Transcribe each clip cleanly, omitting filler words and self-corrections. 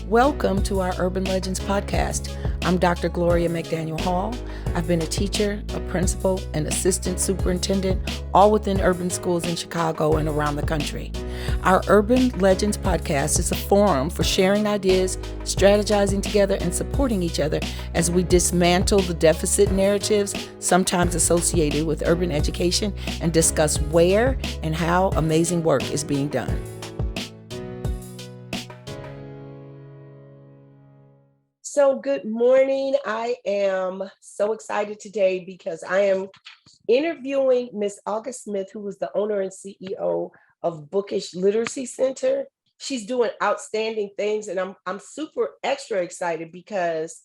Welcome to our Urban Legends podcast. I'm Dr. Gloria McDaniel Hall. I've been a teacher, a principal, and assistant superintendent, all within urban schools in Chicago and around the country. Our Urban Legends podcast is a forum for sharing ideas, strategizing together, and supporting each other as we dismantle the deficit narratives sometimes associated with urban education and discuss where and how amazing work is being done. So good morning. I am so excited today because I am interviewing Miss August Smith, who is the owner and CEO of Bookish Literacy Center. She's doing outstanding things, and I'm super extra excited because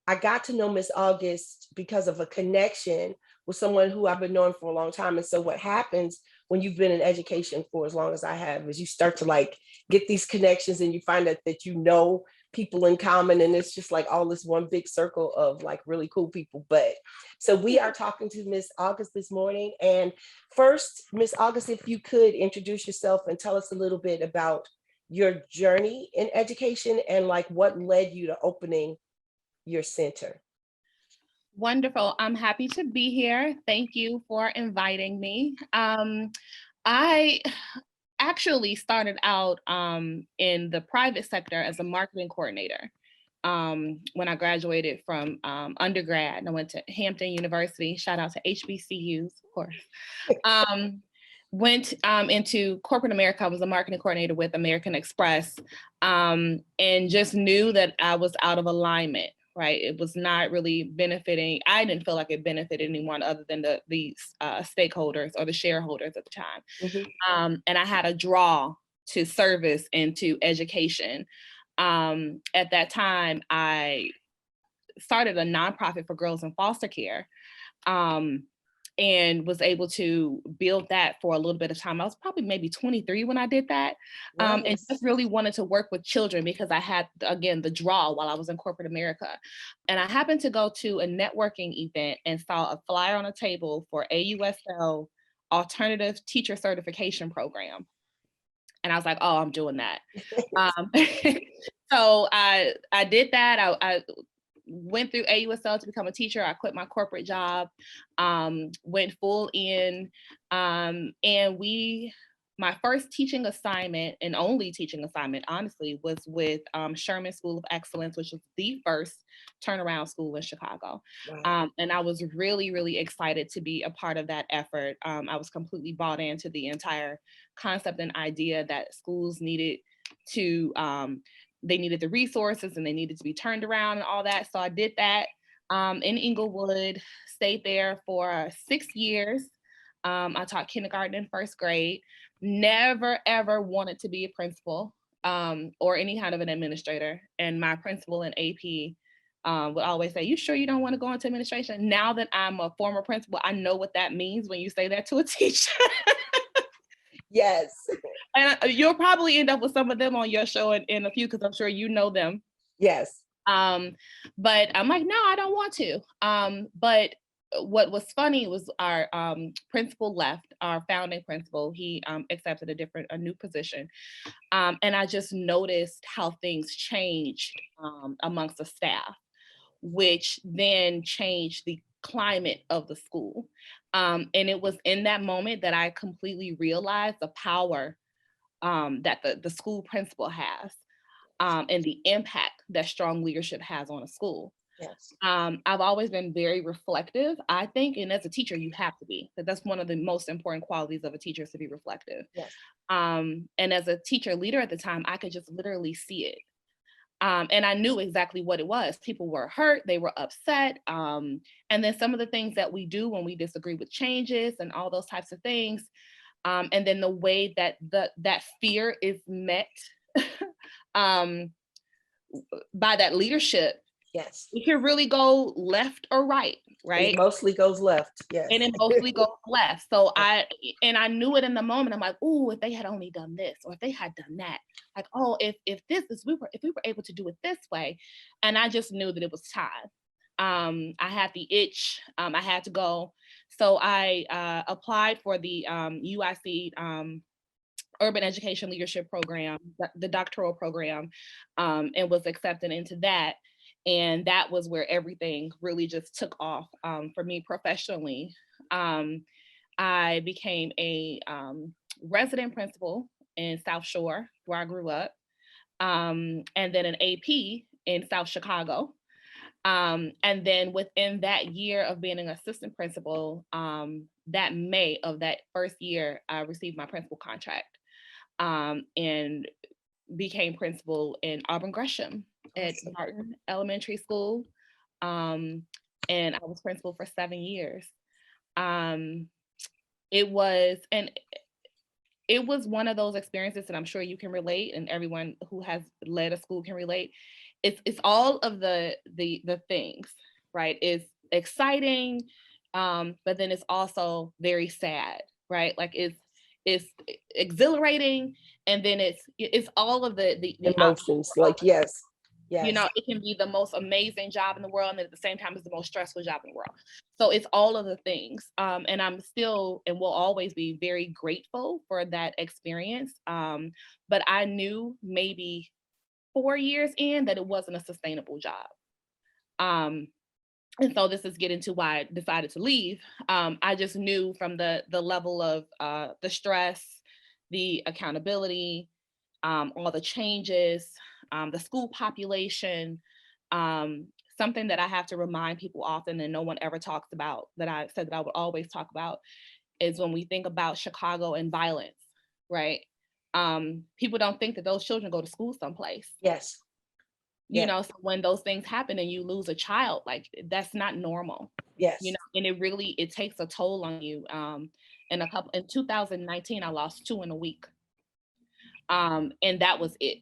I got to know Miss August because of a connection with someone who I've been knowing for a long time. And so what happens when you've been in education for as long as I have is you start to get these connections and you find out that you know people in common, and it's just like all this one big circle of really cool people. But so we are talking to Miss August this morning. And first, Miss August, if you could introduce yourself and tell us a little bit about your journey in education and what led you to opening your center. Wonderful. I'm happy to be here. Thank you for inviting me. I actually started out in the private sector as a marketing coordinator when I graduated from undergrad. And I went to Hampton University. Shout out to HBCUs, of course. Went into corporate America. I was a marketing coordinator with American Express, and just knew that I was out of alignment. Right, it was not really benefiting. I didn't feel like it benefited anyone other than the stakeholders or the shareholders at the time. Mm-hmm. And I had a draw to service and to education. At that time, I started a nonprofit for girls in foster care. And was able to build that for a little bit of time. I was probably maybe 23 when I did that. Nice. And just really wanted to work with children because I had, again, the draw while I was in corporate America. And I happened to go to a networking event and saw a flyer on a table for AUSL Alternative Teacher Certification Program. And I was like, oh, I'm doing that. So I did that. I went through AUSL to become a teacher. I quit my corporate job, went full in, and my first teaching assignment and only teaching assignment, honestly, was with Sherman School of Excellence, which was the first turnaround school in Chicago. Wow. And I was really, really excited to be a part of that effort. I was completely bought into the entire concept and idea that schools needed to they needed the resources and they needed to be turned around and all that. So I did that in Inglewood, stayed there for 6 years. I taught kindergarten and first grade. Never, ever wanted to be a principal or any kind of an administrator. And my principal in AP would always say, you sure you don't want to go into administration? Now that I'm a former principal, I know what that means when you say that to a teacher. Yes. And you'll probably end up with some of them on your show in a few, because I'm sure you know them. Yes. But I'm like, no, I don't want to. But what was funny was our principal left, our founding principal. He accepted a new position. And I just noticed how things changed amongst the staff, which then changed the climate of the school. And it was in that moment that I completely realized the power that the school principal has and the impact that strong leadership has on a school. Yes. I've always been very reflective, I think, and as a teacher, you have to be. That's one of the most important qualities of a teacher, is to be reflective. Yes. And as a teacher leader at the time, I could just literally see it. And I knew exactly what it was. People were hurt, they were upset. And then some of the things that we do when we disagree with changes and all those types of things. And then the way that that fear is met by that leadership. Yes. It can really go left or right, right? It mostly goes left. Yes. And it mostly goes left. So I knew it in the moment. I'm like, oh, if they had only done this, or if they had done that, like, oh, if we were able to do it this way. And I just knew that it was time. I had the itch. I had to go. So I applied for the UIC urban education leadership program, the doctoral program, and was accepted into that. And that was where everything really just took off for me professionally. I became a resident principal in South Shore, where I grew up, and then an AP in South Chicago. And then within that year of being an assistant principal, that May of that first year, I received my principal contract, and became principal in Auburn Gresham at Awesome. Martin Elementary School. And I was principal for 7 years. Um, it was, and it was one of those experiences that I'm sure you can relate, and everyone who has led a school can relate. It's all of the things, right? It's exciting, but then it's also very sad, right? Like it's exhilarating, and then it's all of the Emotions, like, yes, you yes. know, it can be the most amazing job in the world, and at the same time, it's the most stressful job in the world. So it's all of the things. And I'm still and will always be very grateful for that experience. But I knew maybe 4 years in that it wasn't a sustainable job. Um, and so this is getting to why I decided to leave. I just knew from the level of the stress, the accountability, all the changes, the school population. Um, Something that I have to remind people often and no one ever talks about, that I said that I would always talk about, is when we think about Chicago and violence, right? People don't think that those children go to school someplace. Yes. You Yes. know, so when those things happen and you lose a child, like, that's not normal. You Yes. know, and it takes a toll on you. In 2019, I lost two in a week. And that was it.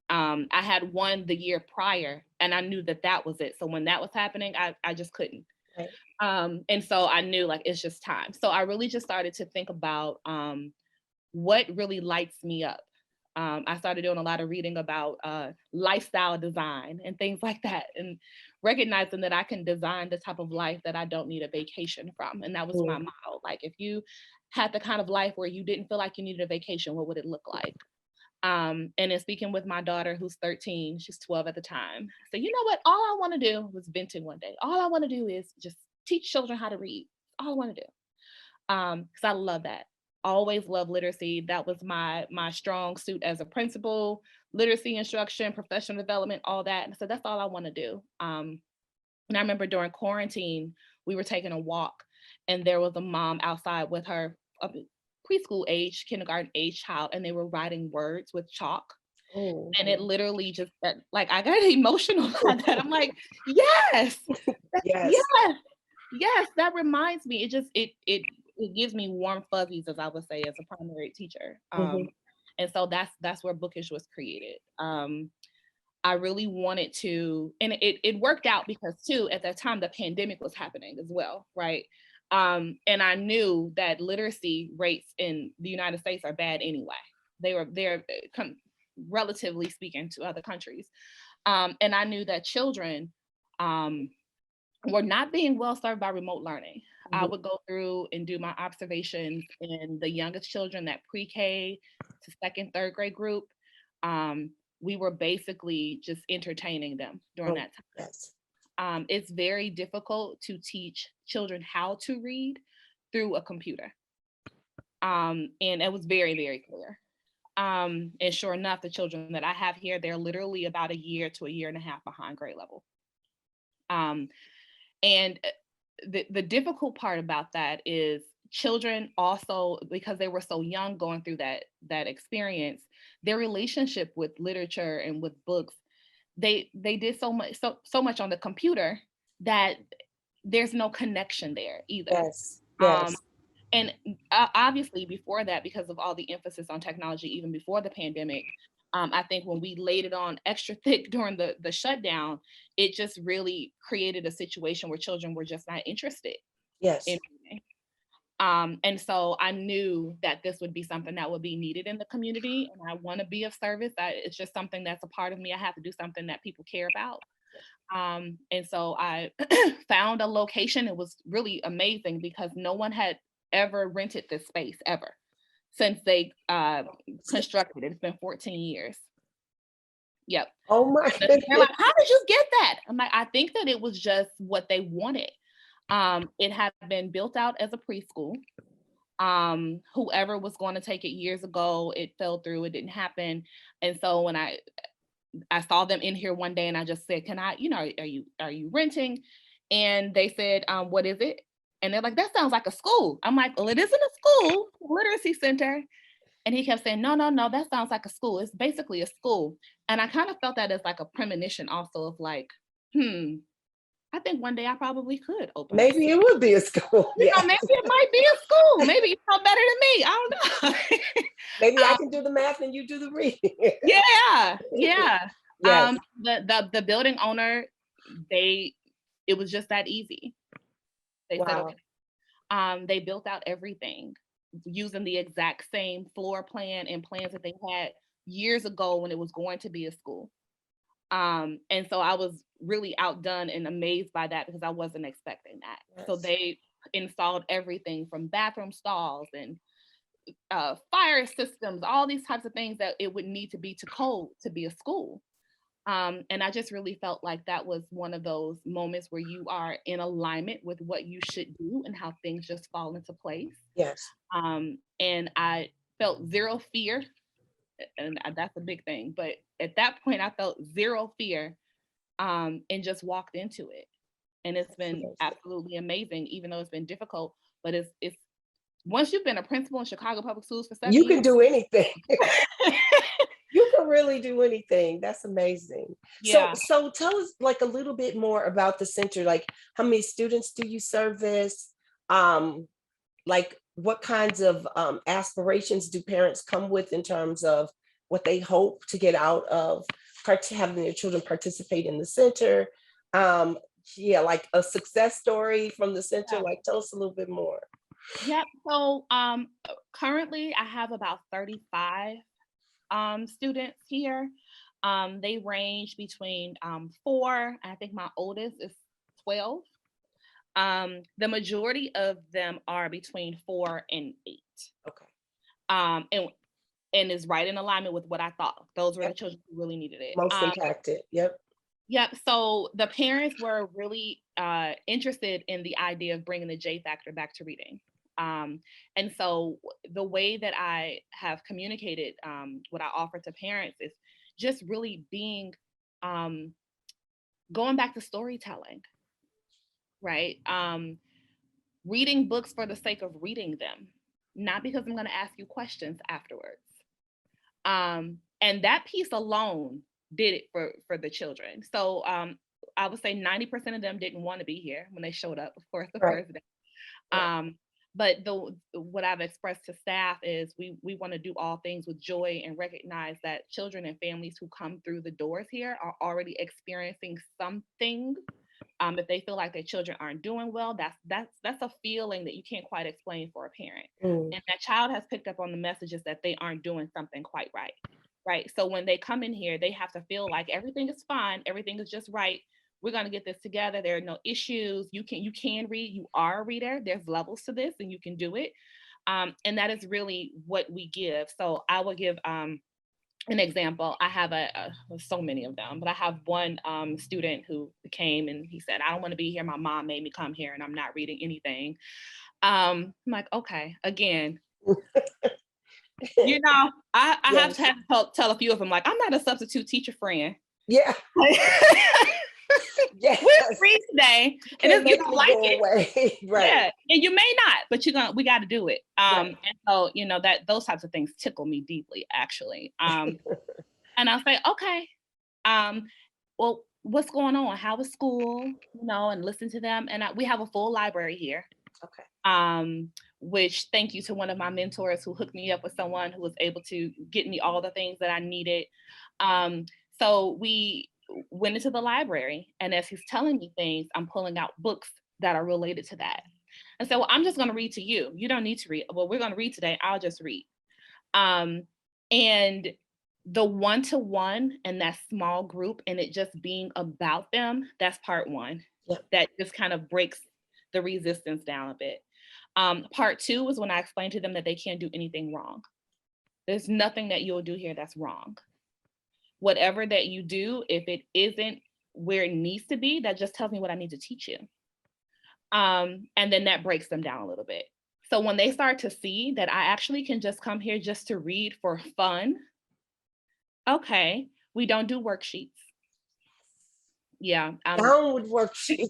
I had one the year prior, and I knew that that was it. So when that was happening, I just couldn't. Right. And so I knew, like, it's just time. So I really just started to think about what really lights me up. I started doing a lot of reading about lifestyle design and things like that, and recognizing that I can design the type of life that I don't need a vacation from. And that was my Mm. motto. Like, if you had the kind of life where you didn't feel like you needed a vacation, what would it look like? And in speaking with my daughter, who's 13, she's 12 at the time. So, you know what? All I want to do was venting one day. All I want to do is just teach children how to read. All I want to do. Because I love that. Always love literacy. That was my strong suit as a principal, literacy instruction, professional development, all that. And so that's all I want to do. And I remember during quarantine, we were taking a walk, and there was a mom outside with her preschool age, kindergarten age child, and they were writing words with chalk. Oh. And it literally just, like, I got emotional at that. I'm like, yes, Yes. yes, yes. That reminds me. It just it gives me warm fuzzies, as I would say, as a primary teacher. Mhm. And so that's where Bookish was created. I really wanted to, and it worked out because too, at that time, the pandemic was happening as well, right? And I knew that literacy rates in the United States are bad anyway. They're relatively speaking to other countries. And I knew that children were not being well served by remote learning. I Mhm. would go through and do my observations in the youngest children, that pre-K to second, third grade group. Um, we were basically just entertaining them during Oh, that yes. time. It's very difficult to teach children how to read through a computer. And it was very, very clear. And sure enough, the children that I have here, they're literally about a year to a year and a half behind grade level. Um, and the difficult part about that is children also, because they were so young going through that experience, their relationship with literature and with books, they did so much on the computer that there's no connection there either. Yes. Um, Yes. and obviously before that, because of all the emphasis on technology, even before the pandemic, I think when we laid it on extra thick during the shutdown, it just really created a situation where children were just not interested in Yes. reading. And so I knew that this would be something that would be needed in the community, and I want to be of service. It's just something that's a part of me. I have to do something that people care about. And so I found a location. It was really amazing because no one had ever rented this space ever. since they constructed it. It's been 14 years. Yep. Oh my They're goodness. like, how did you get that? I'm like, I think that it was just what they wanted. It had been built out as a preschool. Whoever was going to take it years ago, it fell through, it didn't happen. And so when I saw them in here one day and I just said, can I, are you renting? And they said, what is it? And they're like, that sounds like a school. I'm like, well, it isn't a school, it's a literacy center. And he kept saying, no, that sounds like a school. It's basically a school. And I kind of felt that as like a premonition also of like, I think one day I probably could open. Maybe it would be a school. Maybe it might be a school. Maybe you know better than me. I don't know. Maybe I can do the math and you do the reading. Yeah. Yes. The building owner, it was just that easy. They said, okay. They built out everything using the exact same floor plan and plans that they had years ago when it was going to be a school. And so I was really outdone and amazed by that because I wasn't expecting that. Yes. So they installed everything from bathroom stalls and fire systems, all these types of things that it would need to be to code to be a school. And I just really felt like that was one of those moments where you are in alignment with what you should do and how things just fall into place. Yes. And I felt zero fear, and that's a big thing. But at that point, I felt zero fear and just walked into it. And it's been absolutely amazing, even though it's been difficult. But it's once you've been a principal in Chicago Public Schools for 7 years, you can do anything. You can really do anything. That's amazing. Yeah. So tell us like a little bit more about the center. Like how many students do you service? Like what kinds of aspirations do parents come with in terms of what they hope to get out of having their children participate in the center? Like a success story from the center. Like tell us a little bit more. Yeah. So currently I have about 35 students here. They range between 4, I think my oldest is 12. The majority of them are between 4 and 8. Okay. And is right in alignment with what I thought. Those were the children who really needed it. Most impacted. Yep. So the parents were really interested in the idea of bringing the J factor back to reading. And so the way that I have communicated what I offer to parents is just really being going back to storytelling, right? Reading books for the sake of reading them, not because I'm going to ask you questions afterwards. And that piece alone did it for the children. So I would say 90% of them didn't want to be here when they showed up, of course, the first day. But what I've expressed to staff is we want to do all things with joy and recognize that children and families who come through the doors here are already experiencing something. If they feel like their children aren't doing well, that's a feeling that you can't quite explain for a parent. And that child has picked up on the messages that they aren't doing something quite right. Right. So when they come in here, they have to feel like everything is fine, everything is just right. We're going to get this together. There are no issues. You can read. You are a reader. There's levels to this and you can do it. And that is really what we give. So I will give an example. I have so many of them, but I have one student who came and he said, I don't want to be here. My mom made me come here and I'm not reading anything. I'm like, okay, again, I have to help tell a few of them, like, I'm not a substitute teacher friend. Yeah. Yes. We're free today, and you don't like it, right? Yeah, and you may not, but we got to do it. And so that those types of things tickle me deeply, actually. And I'll say, okay, well, what's going on? How was school? And listen to them. And we have a full library here. Okay. Which thank you to one of my mentors who hooked me up with someone who was able to get me all the things that I needed. So we went into the library, and as he's telling me things, I'm pulling out books that are related to that. And so I'm just going to read to you. You don't need to read. Well, we're going to read today. I'll just read. And the one-to-one and that small group and it just being about them, that's part one. That just kind of breaks the resistance down a bit. Part 2 was when I explained to them that they can't do anything wrong. There's nothing that you'll do here that's wrong. Whatever that you do, if it isn't where it needs to be, that just tells me what I need to teach you. And then that breaks them down a little bit. So when they start to see that I actually can just come here just to read for fun, okay, we don't do worksheets. Yeah. Down with worksheets.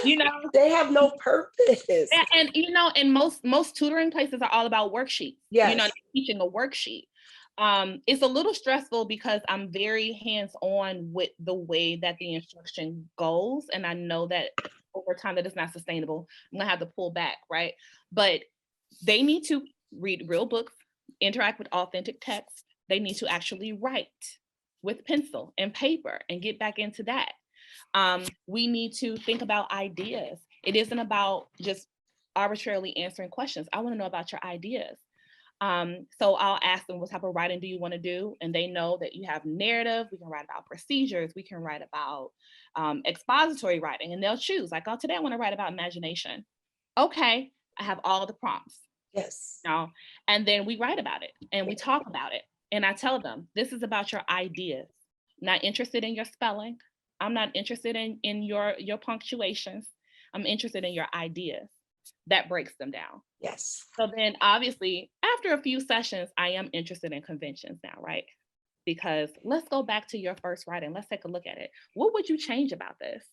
You know, they have no purpose. And you know, and most tutoring places are all about worksheets. Yes. You know, teaching a worksheet. It's a little stressful because I'm very hands-on with the way that the instruction goes. And I know that over time that it's not sustainable. I'm gonna have to pull back, right? But they need to read real books, interact with authentic text. They need to actually write with pencil and paper and get back into that. We need to think about ideas. It isn't about just arbitrarily answering questions. I want to know about your ideas. So I'll ask them, what type of writing do you want to do? And they know that you have narrative. We can write about procedures. We can write about expository writing, and they'll choose like, oh, today I want to write about imagination. Okay, I have all the prompts. Yes. You and then we write about it and we talk about it. And I tell them, this is about your ideas. I'm not interested in your spelling. I'm not interested in your punctuations. I'm interested in your ideas. That breaks them down. Yes. So then obviously after a few sessions, I am interested in conventions now, right? Because let's go back to your first writing. Let's take a look at it. What would you change about this?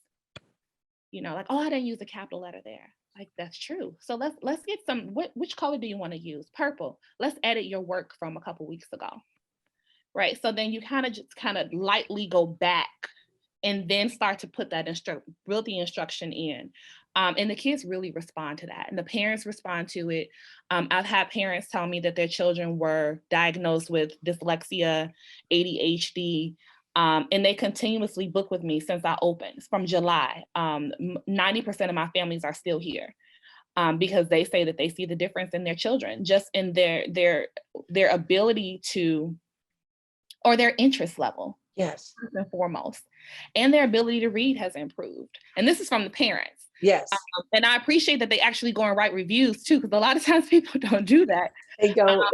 You know, like, oh, I didn't use a capital letter there. Like, that's true. So let's get some, which color do you want to use? Purple. Let's edit your work from a couple weeks ago. Right. So then you kind of lightly go back and then start to put that build the instruction in. And the kids really respond to that. And the parents respond to it. I've had parents tell me that their children were diagnosed with dyslexia, ADHD, and they continuously book with me since I opened from July. 90% of my families are still here. Because they say that they see the difference in their children, just in their ability to, or their interest level. Yes. First and foremost. And their ability to read has improved. And this is from the parents. Yes. And I appreciate that they actually go and write reviews too, because a lot of times people don't do that. They don't.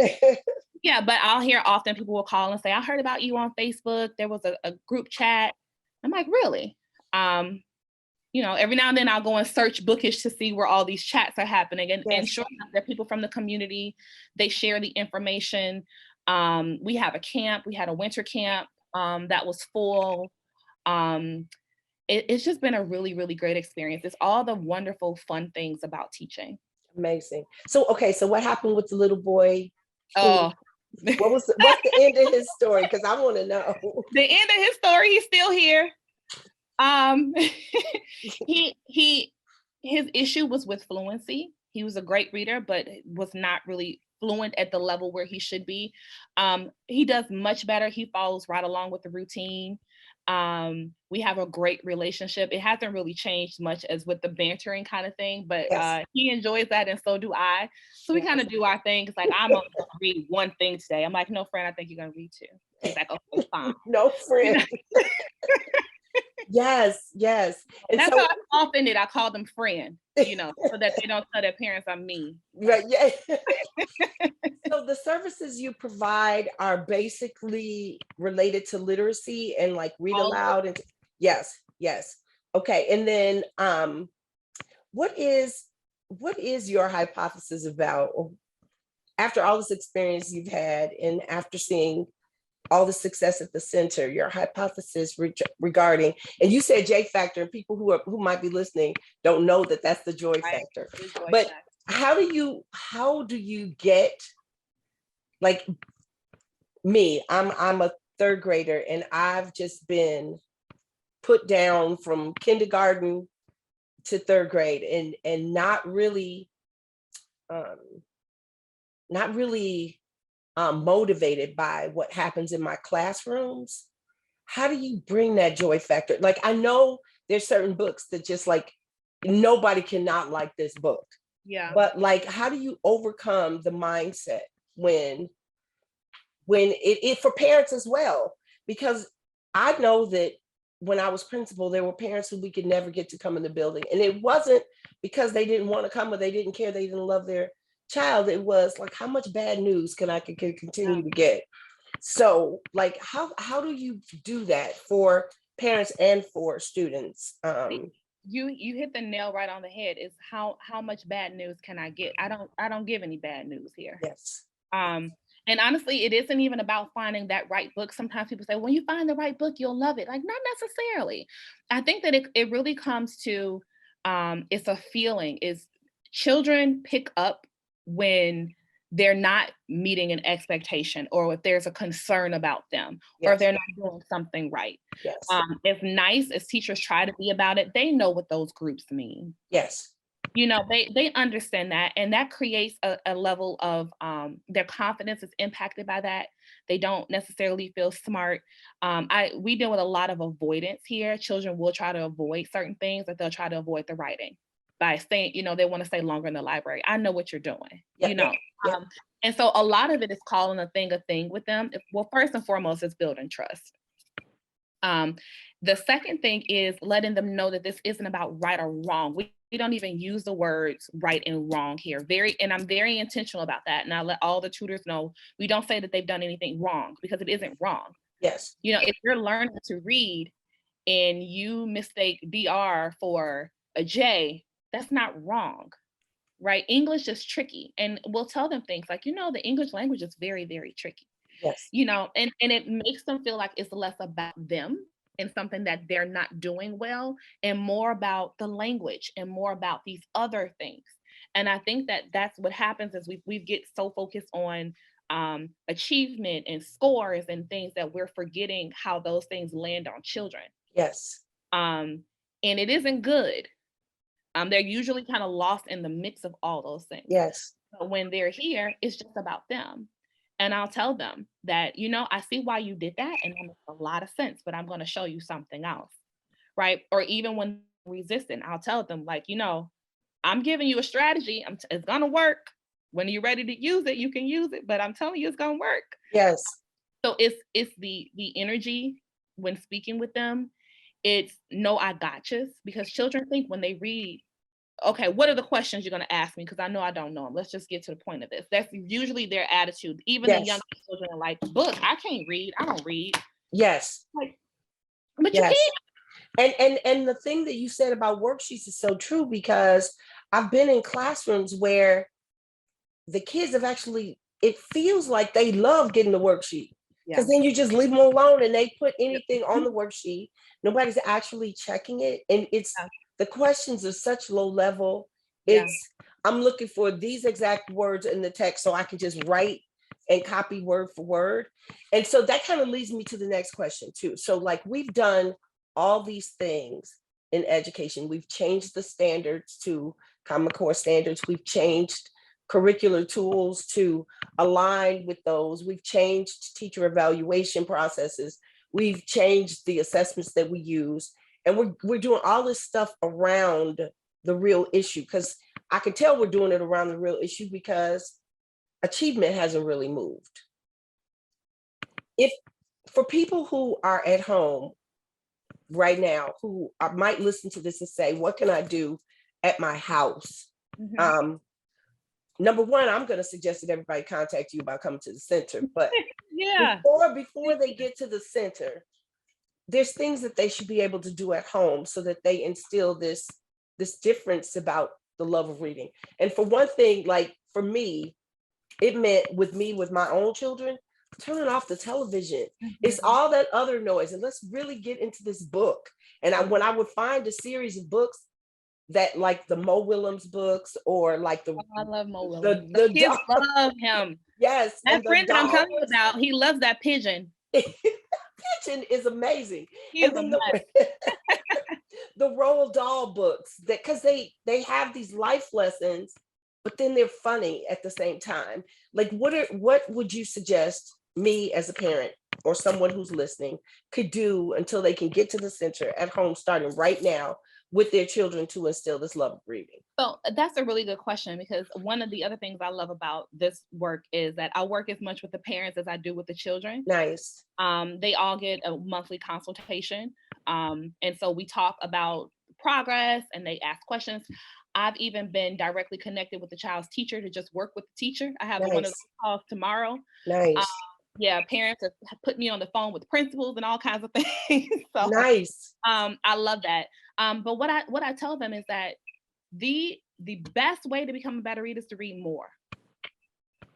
Yeah, but I'll hear often people will call and say, I heard about you on Facebook. There was a group chat. I'm like, really? You know, every now and then I'll go and search Bookish to see where all these chats are happening. And sure enough, there are people from the community. They share the information. We have a camp. We had a winter camp that was full. It's just been a really, really great experience. It's all the wonderful, fun things about teaching. Amazing. So, okay, so what happened with the little boy? Oh, what's the end of his story? Because I want to know. The end of his story, he's still here. His issue was with fluency. He was a great reader, but was not really fluent at the level where he should be. He does much better. He follows right along with the routine. We have a great relationship. It hasn't really changed much as with the bantering kind of thing, but he enjoys that, and so do I. So we kind of do our thing. It's like, I'm only going to read one thing today. I'm like, no, friend, I think you're going to read two. He's like, okay, fine. No, friend. Yes. And that's how I often did. I call them friend, you know, so that they don't tell their parents I'm mean. Right. Yeah. So the services you provide are basically related to literacy and like read aloud. And yes. Okay. And then what is your hypothesis about, after all this experience you've had and after seeing all the success at the center, your hypothesis regarding, and you said J factor, and people who might be listening don't know that that's the joy factor. But how do you get, like me, I'm a third grader and I've just been put down from kindergarten to third grade and not really motivated by what happens in my classrooms. How do you bring that joy factor? Like, I know there's certain books that just like, nobody cannot like this book. Yeah. But like, how do you overcome the mindset when it for parents as well? Because I know that when I was principal, there were parents who we could never get to come in the building. And it wasn't because they didn't want to come or they didn't care, they didn't love their child. It was like, how much bad news can I continue to get? So like, how do you do that for parents and for students? You hit the nail right on the head. Is how much bad news can I get? I don't give any bad news here. Yes. And honestly, it isn't even about finding that right book. Sometimes people say, when you find the right book, you'll love it. Like, not necessarily. I think that it really comes to, it's a feeling. Is children pick up when they're not meeting an expectation, or if there's a concern about them, or if they're not doing something right. Yes. As nice as teachers try to be about it, they know what those groups mean. Yes. You know, they understand that, and that creates a level of their confidence is impacted by that. They don't necessarily feel smart. We deal with a lot of avoidance here. Children will try to avoid certain things, that they'll try to avoid the writing by saying, you know, they want to stay longer in the library. I know what you're doing, you know. And so a lot of it is calling a thing with them. Well, first and foremost, it's building trust. The second thing is letting them know that this isn't about right or wrong. We don't even use the words right and wrong here. And I'm very intentional about that. And I let all the tutors know, we don't say that they've done anything wrong, because it isn't wrong. Yes. You know, if you're learning to read and you mistake DR for a J, that's not wrong, right? English is tricky. And we'll tell them things like, you know, the English language is very, very tricky. Yes. You know, and it makes them feel like it's less about them and something that they're not doing well, and more about the language and more about these other things. And I think that that's what happens is we get so focused on achievement and scores and things that we're forgetting how those things land on children. Yes. And it isn't good. They're usually kind of lost in the mix of all those things. Yes. But when they're here, it's just about them. And I'll tell them that, you know, I see why you did that, and that makes a lot of sense, but I'm going to show you something else, right? Or even when resistant, I'll tell them, like, you know, I'm giving you a strategy. It's going to work. When you're ready to use it, you can use it, but I'm telling you, it's going to work. Yes. So it's the energy when speaking with them. It's no, I gotcha, because children think when they read, okay, what are the questions you're going to ask me? Because I know I don't know them. Let's just get to the point of this. That's usually their attitude. Even the young children are like, book, I can't read. I don't read. Yes. Like, but you can. And the thing that you said about worksheets is so true, because I've been in classrooms where the kids have actually, it feels like they love getting the worksheet. Because then you just leave them alone and they put anything on the worksheet. Nobody's actually checking it. And it's, the questions are such low level. I'm looking for these exact words in the text so I can just write and copy word for word. And so that kind of leads me to the next question too. So like, we've done all these things in education. We've changed the standards to Common Core standards. We've changed curricular tools to align with those. We've changed teacher evaluation processes. We've changed the assessments that we use. And we're doing all this stuff around the real issue, because I can tell we're doing it around the real issue because achievement hasn't really moved. If for people who are at home right now, who might listen to this and say, what can I do at my house? Number one, I'm going to suggest that everybody contact you about coming to the center. But before they get to the center, there's things that they should be able to do at home so that they instill this difference about the love of reading. And for one thing, like for me, it meant with my own children, turning off the television. It's all that other noise, and let's really get into this book. And when I would find a series of books that, like the Mo Willems books, or like I love Mo Willems. The kids love him. Yes. That friend that I'm telling you about, he loves that pigeon. Pigeon is amazing. And then the Roald Dahl books, that because they have these life lessons, but then they're funny at the same time. Like, what would you suggest me as a parent or someone who's listening could do until they can get to the center at home, starting right now with their children, to instill this love of reading? So that's a really good question, because one of the other things I love about this work is that I work as much with the parents as I do with the children. Nice. They all get a monthly consultation. And so we talk about progress and they ask questions. I've even been directly connected with the child's teacher to just work with the teacher. I have one of those Nice. calls tomorrow. Nice. Yeah, parents have put me on the phone with principals and all kinds of things. So Nice. I love that. But what I tell them is that the best way to become a better reader is to read more.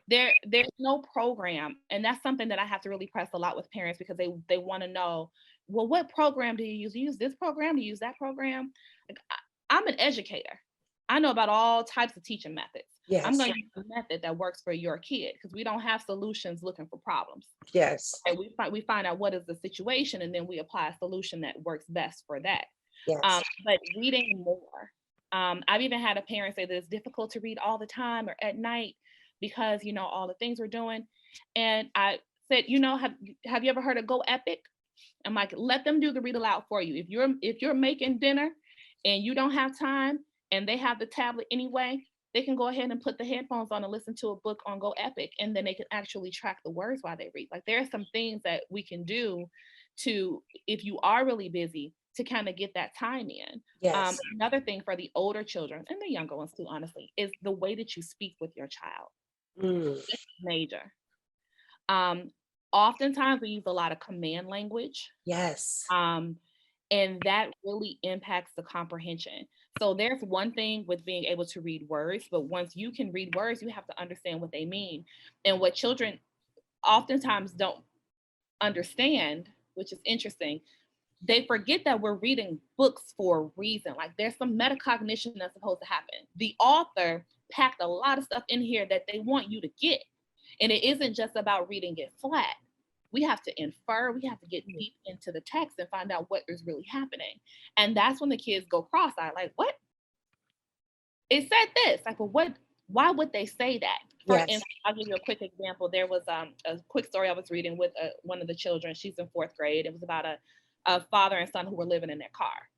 There's no program, and that's something that I have to really press a lot with parents, because they want to know, well, what program do you use? Do you use this program? Do you use that program? Like, I'm an educator. I know about all types of teaching methods. Yes. I'm going to use a method that works for your kid, because we don't have solutions looking for problems. Yes. And we find out what is the situation, and then we apply a solution that works best for that. Yes. But reading more. I've even had a parent say that it's difficult to read all the time or at night because, all the things we're doing. And I said, have you ever heard of Go Epic? I'm like, let them do the read aloud for you. If you're making dinner and you don't have time and they have the tablet anyway, they can go ahead and put the headphones on and listen to a book on Go Epic, and then they can actually track the words while they read. Like, there are some things that we can do to, if you are really busy, to kind of get that time in. Yes. Another thing for the older children and the younger ones too, honestly, is the way that you speak with your child. It's major. Oftentimes we use a lot of command language. Yes. And that really impacts the comprehension. So there's one thing with being able to read words, but once you can read words, you have to understand what they mean. And what children oftentimes don't understand, which is interesting, they forget that we're reading books for a reason. Like, there's some metacognition that's supposed to happen. The author packed a lot of stuff in here that they want you to get. And it isn't just about reading it flat. We have to infer, we have to get deep into the text and find out what is really happening. And that's when the kids go cross-eyed, like, what? It said this. Like, well, why would they say that? For instance, I'll give you a quick example. There was a quick story I was reading with one of the children. She's in 4th grade. It was about a father and son who were living in their car.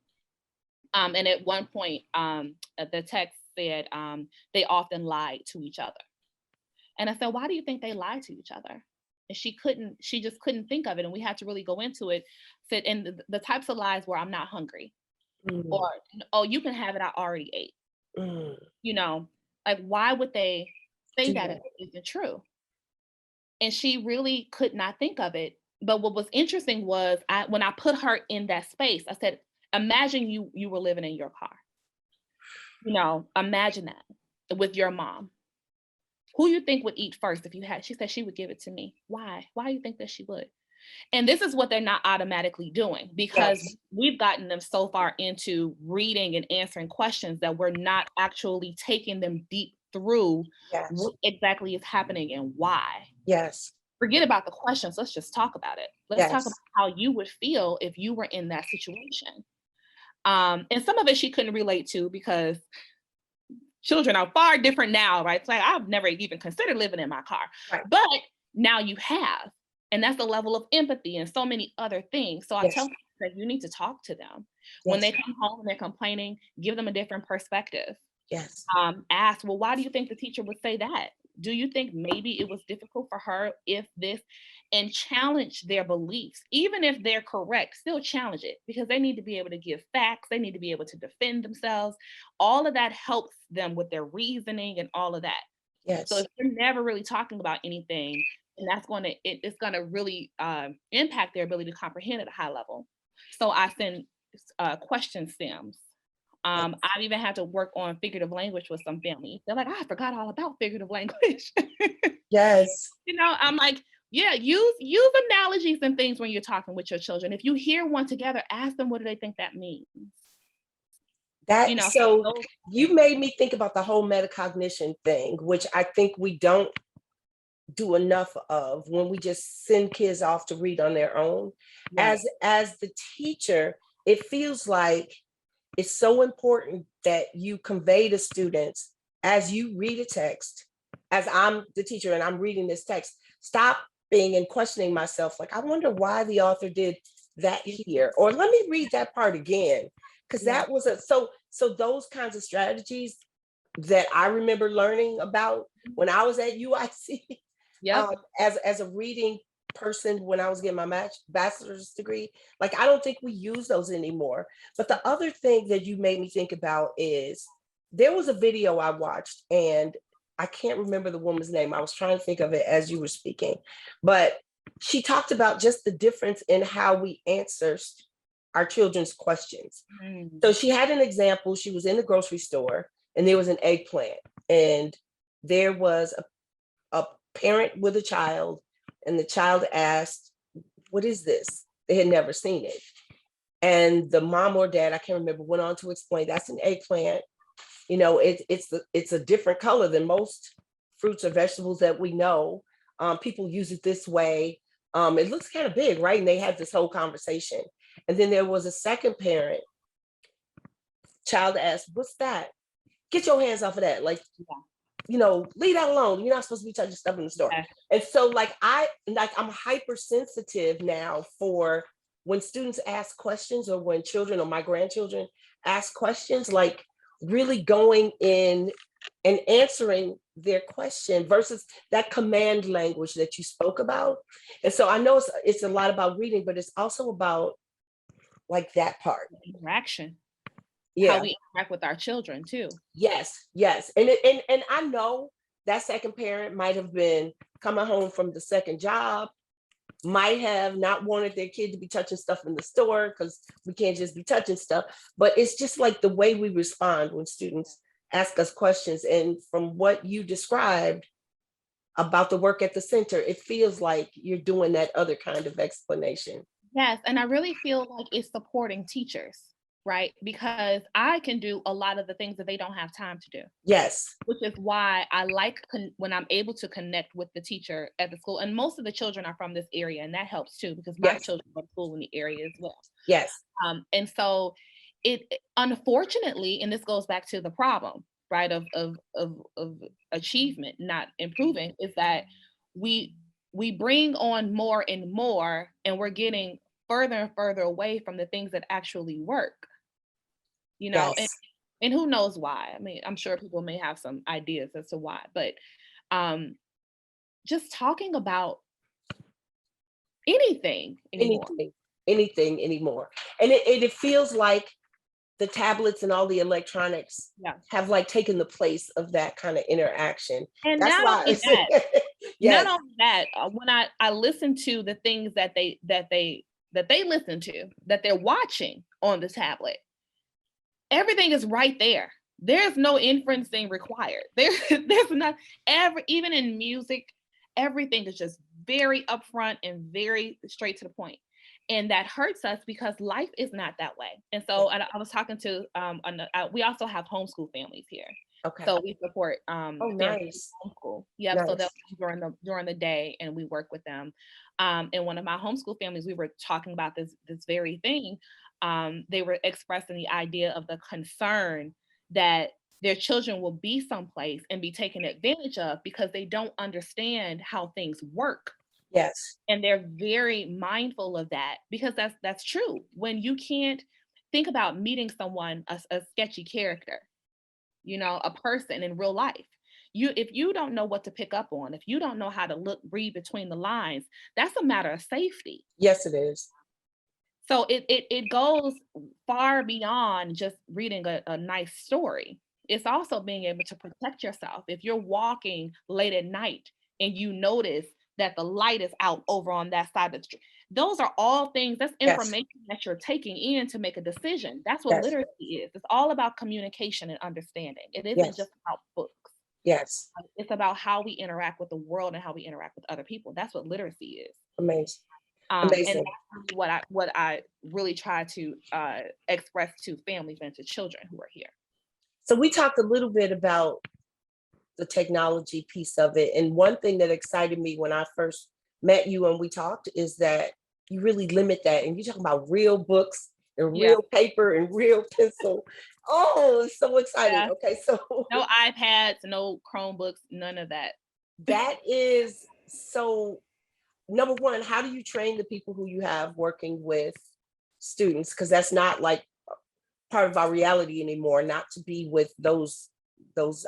And at one point, the text said they often lied to each other. And I said, why do you think they lie to each other? And she just couldn't think of it. And we had to really go into it. Said, and the types of lies were, I'm not hungry. Or, oh, you can have it, I already ate. Like, why would they say that if it isn't true? And she really could not think of it. But what was interesting was when I put her in that space, I said, imagine you were living in your car. Imagine that with your mom. Who you think would eat first if you had? She said she would give it to me. Why? Why do you think that she would? And this is what they're not automatically doing, because we've gotten them so far into reading and answering questions that we're not actually taking them deep through what exactly is happening and why. Yes. Forget about the questions. Let's just talk about it. Let's talk about how you would feel if you were in that situation. And some of it she couldn't relate to, because children are far different now, right? It's like, I've never even considered living in my car, but now you have. And that's the level of empathy and so many other things. So I tell them that you need to talk to them. When they come home and they're complaining, give them a different perspective. Ask, well, why do you think the teacher would say that? Do you think maybe it was difficult for her if this? And challenge their beliefs. Even if they're correct, still challenge it, because they need to be able to give facts. They need to be able to defend themselves. All of that helps them with their reasoning and all of that. So if you're never really talking about anything, and it's going to really impact their ability to comprehend at a high level. So I send question stems. I've even had to work on figurative language with some families. They're like, I forgot all about figurative language. I'm like, use analogies and things when you're talking with your children. If you hear one together, ask them, what do they think that means? So you made me think about the whole metacognition thing, which I think we don't do enough of when we just send kids off to read on their own. As the teacher, it feels like it's so important that you convey to students, as you read a text, as I'm the teacher and I'm reading this text, stopping and questioning myself, like, I wonder why the author did that here, or let me read that part again, because that was so those kinds of strategies that I remember learning about when I was at UIC. As a reading person when I was getting my bachelor's degree. Like, I don't think we use those anymore. But the other thing that you made me think about is there was a video I watched, and I can't remember the woman's name. I was trying to think of it as you were speaking, but she talked about just the difference in how we answer our children's questions. So she had an example. She was in the grocery store and there was an eggplant, and there was a parent with a child, and the child asked, "What is this?" They had never seen it. And the mom or dad, I can't remember, went on to explain, that's an eggplant. You know, it's a different color than most fruits or vegetables that we know. People use it this way. It looks kind of big, right? And they had this whole conversation. And then there was a second parent. Child asked, "What's that? Get your hands off of that. Like, you know, leave that alone. You're not supposed to be touching stuff in the store." And so I'm hypersensitive now for when students ask questions, or when children or my grandchildren ask questions, like really going in and answering their question versus that command language that you spoke about. And so I know it's a lot about reading, but it's also about like that part. Interaction. Yeah. How we interact with our children too. Yes. And I know that second parent might have been coming home from the second job, might have not wanted their kid to be touching stuff in the store, because we can't just be touching stuff. But it's just like the way we respond when students ask us questions. And from what you described about the work at the center, it feels like you're doing that other kind of explanation. Yes, and I really feel like it's supporting teachers, right? Because I can do a lot of the things that they don't have time to do. Yes. Which is why I like when I'm able to connect with the teacher at the school. And most of the children are from this area, and that helps too, because my children go to school in the area as well. Yes. And so it, unfortunately, and this goes back to the problem, right, of achievement not improving, is that we bring on more and more, and we're getting further and further away from the things that actually work, you know. Yes. And who knows why? I mean, I'm sure people may have some ideas as to why, but just talking about anything anymore. Anything anymore. And it feels like the tablets and all the electronics have like taken the place of that kind of interaction. And that's not why only that, not only that, when I listen to the things that they listen to, that they're watching on the tablet, everything is right there. There's no inferencing required. There's not even in music, everything is just very upfront and very straight to the point. And that hurts us because life is not that way. And so I was talking to, we also have homeschool families here. Okay. So we support nice. homeschool. Yep. Nice. So they'll during the day, and we work with them. In one of my homeschool families, we were talking about this very thing. They were expressing the idea of the concern that their children will be someplace and be taken advantage of because they don't understand how things work. Yes. And they're very mindful of that, because that's true. When you can't think about meeting someone, a sketchy character, you know, a person in real life, if you don't know what to pick up on, if you don't know how to read between the lines, that's a matter of safety. Yes, it is. So it goes far beyond just reading a nice story. It's also being able to protect yourself. If you're walking late at night and you notice that the light is out over on that side of the street, those are all things, that's information that you're taking in to make a decision. That's what literacy is. It's all about communication and understanding. It isn't just about books. Yes. It's about how we interact with the world and how we interact with other people. That's what literacy is. Amazing. And that's what I really try to express to families and to children who are here. So we talked a little bit about the technology piece of it. And one thing that excited me when I first met you and we talked is that you really limit that. And you talk about real books and real paper and real pencil. Oh, it's so exciting. Yeah. Okay, so no iPads, no Chromebooks, none of that. That is so. Number one, how do you train the people who you have working with students? Because that's not like part of our reality anymore, not to be with those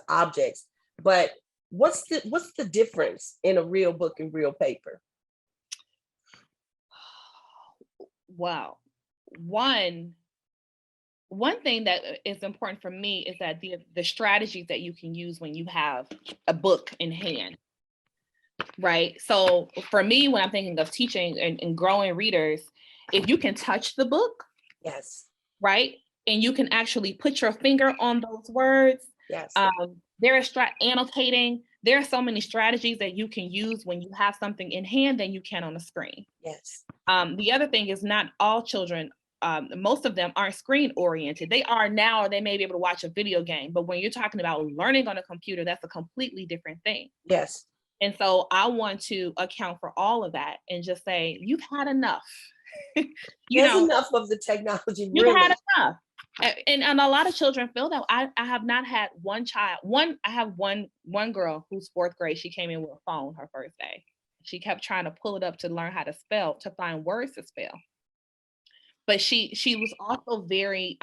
objects. But what's the difference in a real book and real paper? Well, one thing that is important for me is that the strategies that you can use when you have a book in hand, right? So for me, when I'm thinking of teaching and growing readers, if you can touch the book, Yes. right, and you can actually put your finger on those words, Yes. there is annotating. There are so many strategies that you can use when you have something in hand than you can on the screen. Yes. The other thing is not all children, most of them aren't screen oriented. They are now, or they may be able to watch a video game, but when you're talking about learning on a computer, that's a completely different thing. Yes. And so I want to account for all of that and just say, you've had enough. There's enough of the technology. You've Really. had enough. And a lot of children feel that. I have not had I have one girl who's 4th grade. She came in with a phone her first day. She kept trying to pull it up to learn how to spell, to find words to spell. But she was also very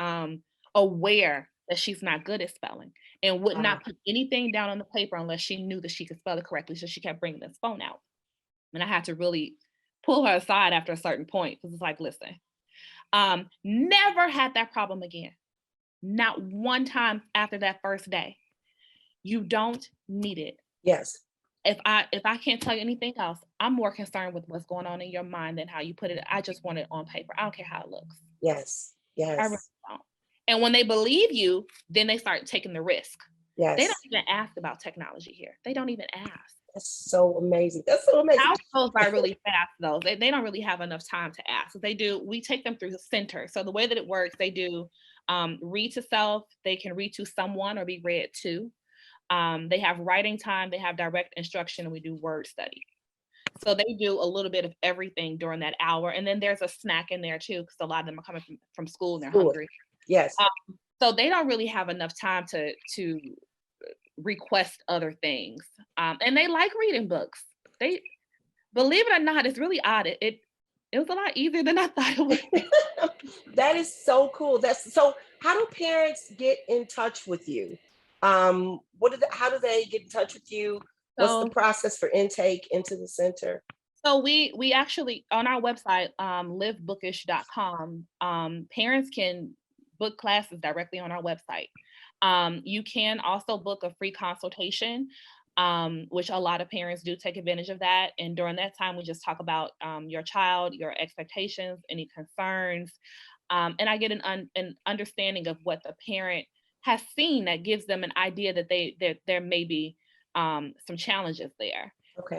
aware that she's not good at spelling and would not put anything down on the paper unless she knew that she could spell it correctly. So she kept bringing this phone out. And I had to really pull her aside after a certain point, because it's like, listen, never had that problem again. Not one time after that first day. You don't need it. Yes. If I can't tell you anything else, I'm more concerned with what's going on in your mind than how you put it. I just want it on paper. I don't care how it looks. Yes. Yes. I really don't. And when they believe you, then they start taking the risk. Yes. They don't even ask about technology here. They don't even ask. That's so amazing. That's so amazing. Households are really fast though. They don't really have enough time to ask. We take them through the center. So the way that it works, they do read to self, they can read to someone or be read to. They have writing time, they have direct instruction, and we do word study. So they do a little bit of everything during that hour. And then there's a snack in there too, because a lot of them are coming from school and they're hungry. Yes. So they don't really have enough time to request other things. And they like reading books. They, believe it or not, it's really odd. It was a lot easier than I thought it would. That is so cool. So how do parents get in touch with you? How do they get in touch with you? What's the process for intake into the center? So we actually, on our website, livebookish.com, parents can book classes directly on our website. You can also book a free consultation, which a lot of parents do take advantage of that. And during that time, we just talk about your child, your expectations, any concerns. And I get an understanding of what the parent has seen that gives them an idea that there may be some challenges there. Okay.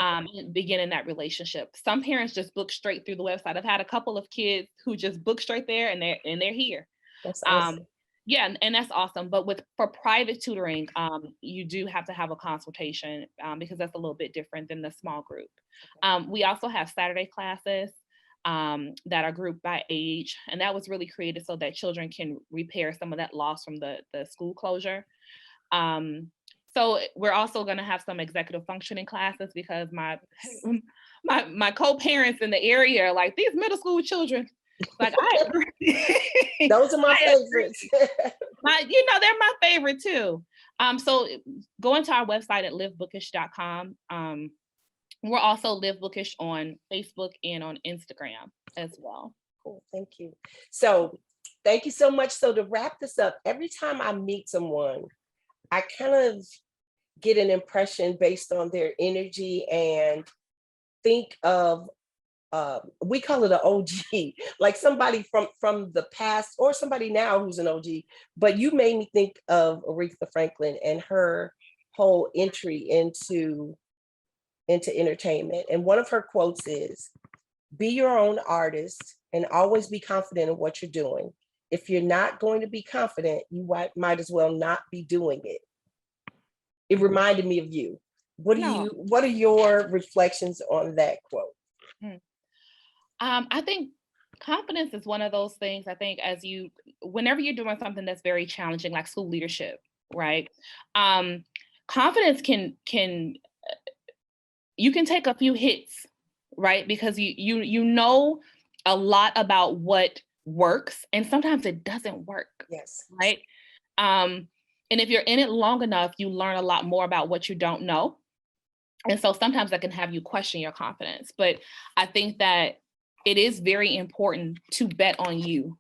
Beginning that relationship. Some parents just book straight through the website. I've had a couple of kids who just book straight there and they're here. That's awesome. Yeah, and that's awesome. But for private tutoring, you do have to have a consultation because that's a little bit different than the small group. We also have Saturday classes that are grouped by age, and that was really created so that children can repair some of that loss from the school closure. So we're also going to have some executive functioning classes because my co-parents in the area are like, these middle school children. Like, I agree. Those are my favorites. They're my favorite too. So go into our website at livebookish.com. We're also Live Bookish on Facebook and on Instagram as well. Cool, thank you. So thank you so much. So to wrap this up, every time I meet someone, I kind of get an impression based on their energy and think of, we call it an OG, like somebody from the past or somebody now who's an OG, but you made me think of Aretha Franklin and her whole entry into entertainment. And one of her quotes is, be your own artist and always be confident in what you're doing. If you're not going to be confident, you might as well not be doing it. It reminded me of you. What are your reflections on that quote? I think confidence is one of those things. I think whenever you're doing something that's very challenging, like school leadership, right? Confidence you can take a few hits, right? Because you know a lot about what works, and sometimes it doesn't work. Yes. Right. And if you're in it long enough, you learn a lot more about what you don't know. And so sometimes that can have you question your confidence. But I think that it is very important to bet on you,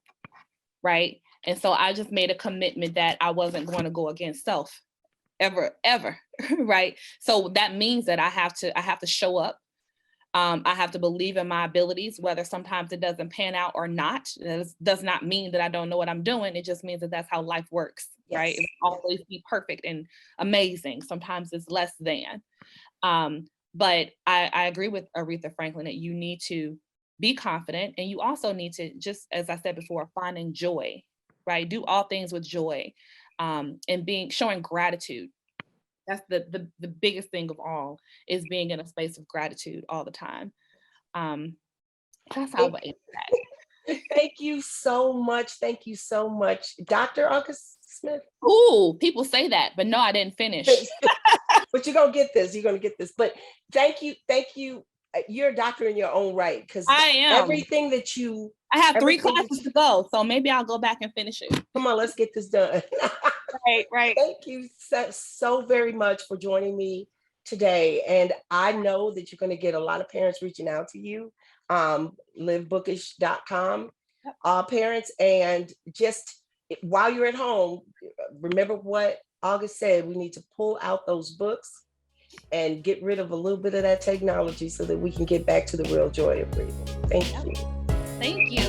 right? And so I just made a commitment that I wasn't going to go against self ever, right? So that means that I have to show up. I have to believe in my abilities, whether sometimes it doesn't pan out or not. That does not mean that I don't know what I'm doing. It just means that that's how life works, right? It won't always be perfect and amazing. Sometimes it's less than. But I agree with Aretha Franklin that you need to be confident, and you also need to, just as I said before, finding joy, right? Do all things with joy, and showing gratitude. That's the biggest thing of all, is being in a space of gratitude all the time. That's how I would answer that. Thank you so much. Thank you so much, Dr. August Smith. Ooh, people say that, but no, I didn't finish. But you're gonna get this. You're gonna get this. But thank you. You're a doctor in your own right, because I am. Everything that you. I have 3 classes to go, so maybe I'll go back and finish it. Come on, let's get this done. Right. Thank you so very much for joining me today. And I know that you're going to get a lot of parents reaching out to you. Livebookish.com, parents, and just while you're at home, remember what August said. We need to pull out those books and get rid of a little bit of that technology so that we can get back to the real joy of reading. Thank you. Thank you.